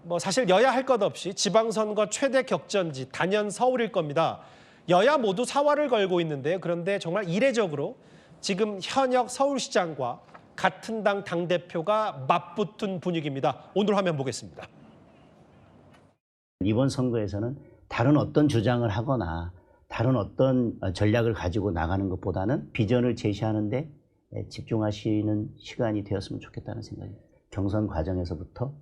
뭐 사실 여야 할 것 없이 지방선거 최대 격전지 단연 서울일 겁니다. 여야 모두 사활을 걸고 있는데요. 그런데 정말 이례적으로 지금 현역 서울시장과 같은 당 당대표가 맞붙은 분위기입니다. 오늘 화면 보겠습니다. 이번 선거에서는 다른 어떤 주장을 하거나 다른 어떤 전략을 가지고 나가는 것보다는 비전을 제시하는 데 집중하시는 시간이 되었으면 좋겠다는 생각입니다. 경선 과정에서부터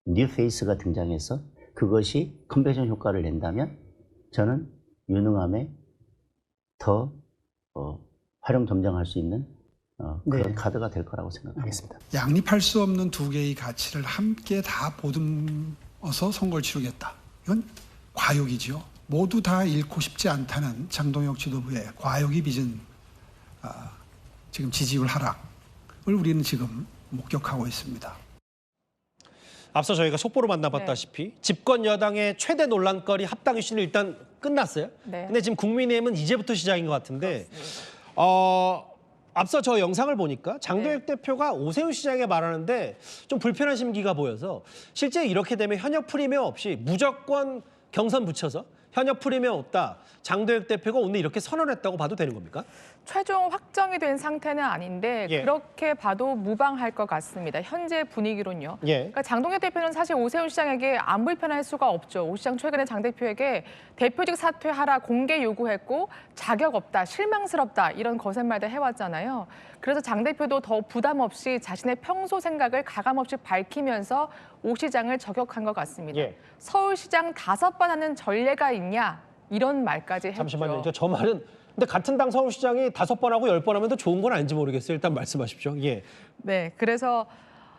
뉴페이스가 등장해서 그것이 컨벤션 효과를 낸다면 저는 유능함에 더 활용점정할 수 있는 그런 카드가 될 거라고 생각하겠습니다. 양립할 수 없는 두 개의 가치를 함께 다 보듬어서 선거를 치르겠다. 이건 과욕이죠. 모두 다 잃고 싶지 않다는 장동혁 지도부의 과욕이 빚은 지금 지지율 하락을 우리는 지금 목격하고 있습니다. 앞서 저희가 속보로 만나봤다시피 집권 여당의 최대 논란거리 합당 이슈는 일단 끝났어요. 네. 근데 지금 국민의힘은 이제부터 시작인 것 같은데 앞서 저 영상을 보니까 장동혁 대표가 오세훈 시장에 말하는데 좀 불편한 심기가 보여서 실제 이렇게 되면 현역 프리미엄 없이 무조건 경선 붙여서 현역 프리미엄 없다. 장동혁 대표가 오늘 이렇게 선언했다고 봐도 되는 겁니까? 최종 확정이 된 상태는 아닌데 예. 그렇게 봐도 무방할 것 같습니다. 현재 분위기론요. 예. 그러니까 장동혁 대표는 사실 오세훈 시장에게 안 불편할 수가 없죠. 오 시장 최근에 장 대표에게 대표직 사퇴하라 공개 요구했고 자격 없다, 실망스럽다 이런 거짓말도 해왔잖아요. 그래서 장 대표도 더 부담 없이 자신의 평소 생각을 가감없이 밝히면서 오 시장을 저격한 것 같습니다. 예. 서울시장 5번 하는 전례가 있냐 이런 말까지 했죠. 잠시만요. 저 말은 근데 같은 당 서울시장이 5번 하고 10번 하면 더 좋은 건 아닌지 모르겠어요. 일단 말씀하십시오. 예. 네, 그래서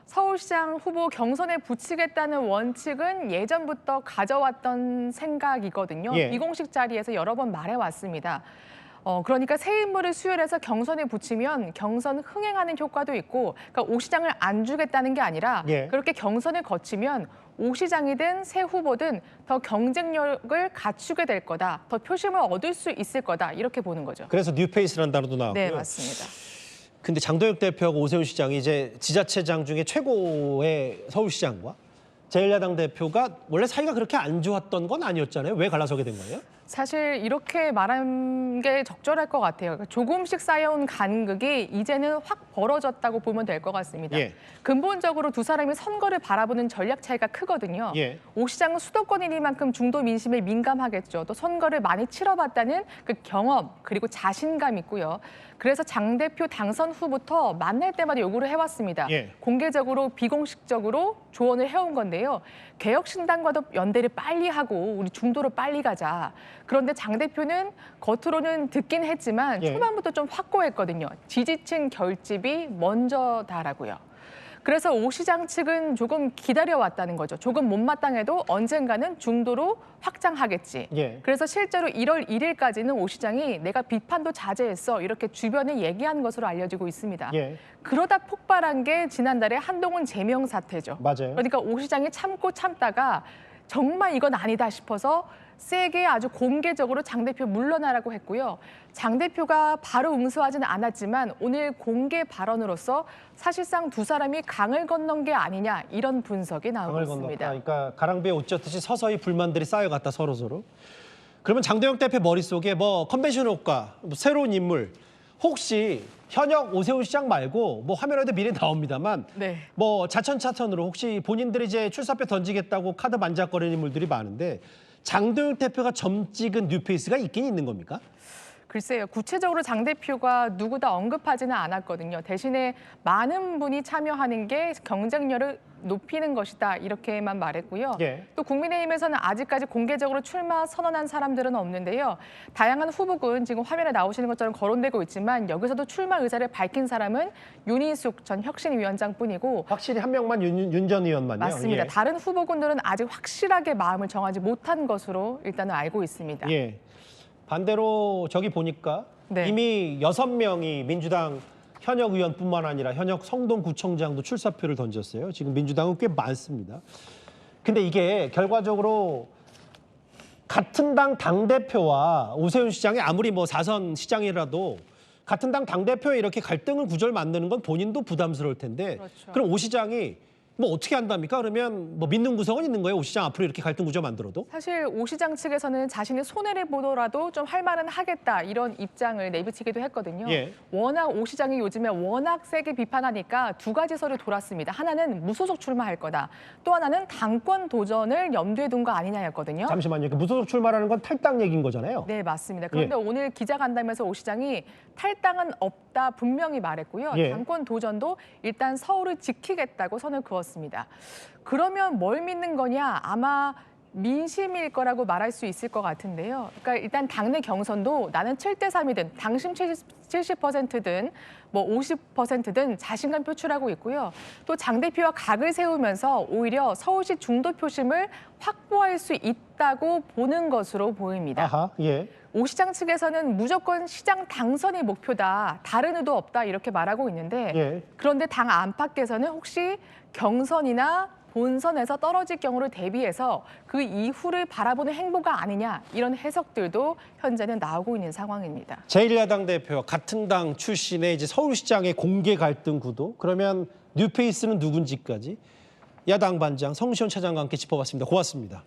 서울시장 후보 경선에 붙이겠다는 원칙은 예전부터 가져왔던 생각이거든요. 예. 비공식 자리에서 여러 번 말해왔습니다. 그러니까 새 인물을 수혈해서 경선에 붙이면 경선 흥행하는 효과도 있고, 그러니까 오 시장을 안 주겠다는 게 아니라 예. 그렇게 경선을 거치면 오 시장이든 새 후보든 더 경쟁력을 갖추게 될 거다, 더 표심을 얻을 수 있을 거다 이렇게 보는 거죠. 그래서 뉴페이스라는 단어도 나왔고요. 네, 맞습니다. 근데 장동혁 대표하고 오세훈 시장이 이제 지자체장 중에 최고의 서울시장과 제1야당 대표가 원래 사이가 그렇게 안 좋았던 건 아니었잖아요. 왜 갈라서게 된 거예요? 사실 이렇게 말한 게 적절할 것 같아요. 그러니까 조금씩 쌓여온 간극이 이제는 확 벌어졌다고 보면 될 것 같습니다. 예. 근본적으로 두 사람이 선거를 바라보는 전략 차이가 크거든요. 예. 오 시장은 수도권이니만큼 중도 민심에 민감하겠죠. 또 선거를 많이 치러봤다는 그 경험 그리고 자신감 있고요. 그래서 장 대표 당선 후부터 만날 때마다 요구를 해왔습니다. 예. 공개적으로 비공식적으로 조언을 해온 건데요. 개혁신당과도 연대를 빨리 하고 우리 중도로 빨리 가자. 그런데 장 대표는 겉으로는 듣긴 했지만 예. 초반부터 좀 확고했거든요. 지지층 결집이 먼저다라고요. 그래서 오 시장 측은 조금 기다려왔다는 거죠. 조금 못마땅해도 언젠가는 중도로 확장하겠지. 예. 그래서 실제로 1월 1일까지는 오 시장이 내가 비판도 자제했어 이렇게 주변에 얘기한 것으로 알려지고 있습니다. 예. 그러다 폭발한 게 지난달에 한동훈 제명 사태죠. 맞아요. 그러니까 오 시장이 참고 참다가 정말 이건 아니다 싶어서 세게 아주 공개적으로 장 대표 물러나라고 했고요. 장 대표가 바로 응수하지는 않았지만 오늘 공개 발언으로서 사실상 두 사람이 강을 건넌 게 아니냐 이런 분석이 나오고 강을 있습니다. 건넜다. 그러니까 가랑비에 옷 젖듯이 서서히 불만들이 쌓여갔다 서로. 그러면 장동혁 대표 머릿속에 뭐 컨벤션 효과, 뭐 새로운 인물, 혹시 현역 오세훈 시장 말고 뭐 화면에도 미리 나옵니다만 네. 뭐 자천차천으로 혹시 본인들이 이제 출사표 던지겠다고 카드 만작거리는 인물들이 많은데 장동혁 대표가 점 찍은 뉴페이스가 있긴 있는 겁니까? 글쎄요. 구체적으로 장 대표가 누구다 언급하지는 않았거든요. 대신에 많은 분이 참여하는 게 경쟁력을 높이는 것이다 이렇게만 말했고요. 예. 또 국민의힘에서는 아직까지 공개적으로 출마 선언한 사람들은 없는데요. 다양한 후보군 지금 화면에 나오시는 것처럼 거론되고 있지만 여기서도 출마 의사를 밝힌 사람은 윤희숙 전 혁신위원장뿐이고 확실히 한 명만 윤 전 의원만요. 맞습니다. 예. 다른 후보군들은 아직 확실하게 마음을 정하지 못한 것으로 일단은 알고 있습니다. 예. 반대로 저기 보니까 네. 이미 6명이 민주당 현역 의원뿐만 아니라 현역 성동구청장도 출사표를 던졌어요. 지금 민주당은 꽤 많습니다. 근데 이게 결과적으로 같은 당 당대표와 오세훈 시장이 아무리 뭐 4선 시장이라도 같은 당 당대표에 이렇게 갈등을 구절 만드는 건 본인도 부담스러울 텐데 그렇죠. 그럼 오 시장이 뭐 어떻게 한답니까? 그러면 뭐 믿는 구석은 있는 거예요? 오 시장 앞으로 이렇게 갈등 구조 만들어도? 사실 오 시장 측에서는 자신이 손해를 보더라도 좀 할 말은 하겠다 이런 입장을 내비치기도 했거든요. 예. 워낙 오 시장이 요즘에 워낙 세게 비판하니까 두 가지 설이 돌았습니다. 하나는 무소속 출마할 거다. 또 하나는 당권 도전을 염두에 둔 거 아니냐였거든요. 잠시만요. 그 무소속 출마라는 건 탈당 얘기인 거잖아요. 네, 맞습니다. 그런데 오늘 기자간담회에서 오 시장이 탈당은 없다 분명히 말했고요. 예. 당권 도전도 일단 서울을 지키겠다고 선을 그었습니다. 그러면 뭘 믿는 거냐? 아마 민심일 거라고 말할 수 있을 것 같은데요. 그러니까 일단 당내 경선도 나는 7대3이든 당심 70%든 뭐 50%든 자신감 표출하고 있고요. 또 장 대표와 각을 세우면서 오히려 서울시 중도 표심을 확보할 수 있다고 보는 것으로 보입니다. 아하, 예. 오 시장 측에서는 무조건 시장 당선이 목표다, 다른 의도 없다 이렇게 말하고 있는데 예. 그런데 당 안팎에서는 혹시 경선이나 본선에서 떨어질 경우를 대비해서 그 이후를 바라보는 행보가 아니냐 이런 해석들도 현재는 나오고 있는 상황입니다. 제1야당 대표 같은 당 출신의 이제 서울시장의 공개 갈등 구도. 그러면 뉴페이스는 누군지까지 야당 반장 성시원 차장과 함께 짚어봤습니다. 고맙습니다.